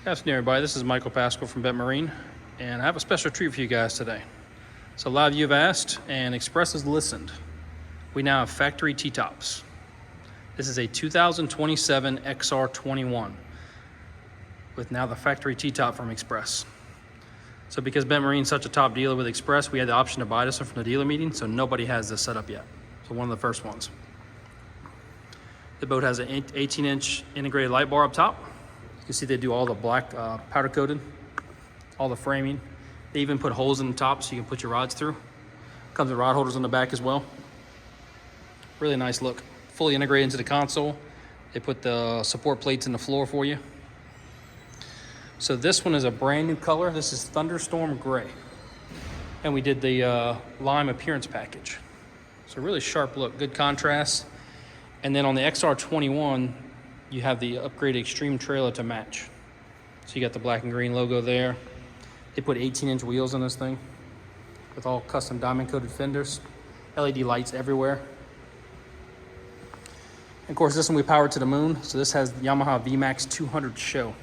Good afternoon, everybody. This is Michael Pascal from Bet Marine, and I have a special treat for you guys today. So a lot of you have asked, and Xpress has listened. We now have factory T-tops. This is a 2027 XR21 with now the factory T-top from Xpress. So because Bet Marine's such a top dealer with Xpress, we had the option to buy this one from the dealer meeting, so nobody has this set up yet. So one of the first ones. The boat has an 18-inch integrated light bar up top. You can see they do all the black powder coated, all the framing. They even put holes in the top so you can put your rods through. Comes with rod holders on the back as well. Really nice look. Fully integrated into the console. They put the support plates in the floor for you. So this one is a brand new color. This is Thunderstorm Gray. And we did the lime appearance package. So really sharp look, good contrast. And then on the XR21, you have the upgraded Extreme trailer to match. So you got the black and green logo there. They put 18-inch wheels on this thing with all custom diamond coated fenders, LED lights everywhere. And of course, this one we powered to the moon. So this has Yamaha VMAX 200 show,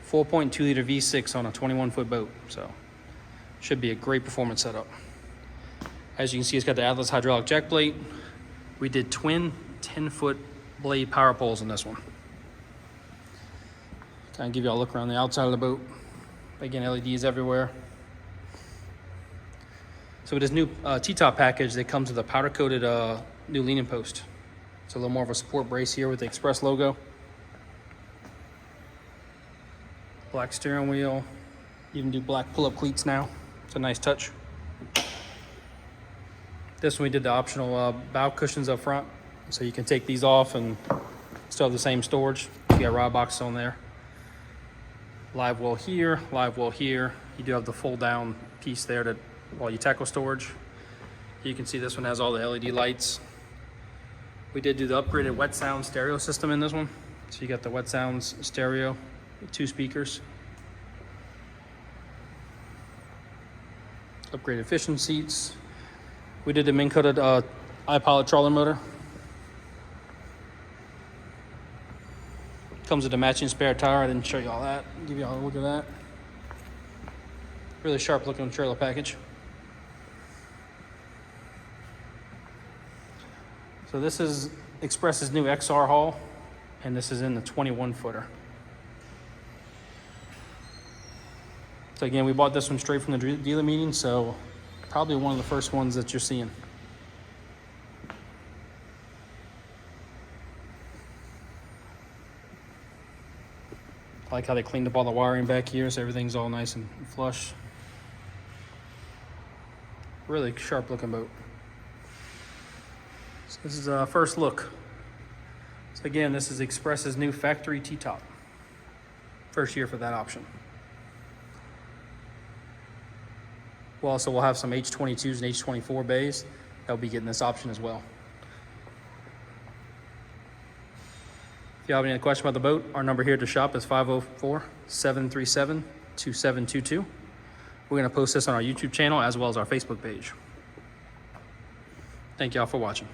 4.2 liter V6 on a 21-foot boat. So should be a great performance setup. As you can see, it's got the Atlas hydraulic jack plate. We did twin 10-foot blade power poles on this one. Kind of give you a look around the outside of the boat. Again, LEDs everywhere. So with this new T-top package, that comes with a powder coated new leaning post. It's a little more of a support brace here with the Xpress logo. Black steering wheel. Even do black pull-up cleats now. It's a nice touch. This one we did the optional bow cushions up front, so you can take these off and still have the same storage. You got rod boxes on there. Live well here, live well here. You do have the fold down piece there to while you tackle storage. You can see this one has all the LED lights. We did do the upgraded wet sound stereo system in this one. So you got the wet sounds stereo with 2 speakers. Upgraded fishing seats. We did the min coated iPilot trawler motor. Comes with a matching spare tire. I didn't show you all that. Give you all a look at that. Really sharp looking trailer package. So this is Xpress's new XR haul, and this is in the 21-footer. So again, we bought this one straight from the dealer meeting, so probably one of the first ones that you're seeing. I like how they cleaned up all the wiring back here, so everything's all nice and flush. Really sharp looking boat. So this is our first look. So again, this is Xpress's new factory T-top. First year for that option. We'll have some H22s and H24 bays that'll be getting this option as well. If you have any questions about the boat, our number here to shop is 504-737-2722. We're going to post this on our YouTube channel as well as our Facebook page. Thank y'all for watching.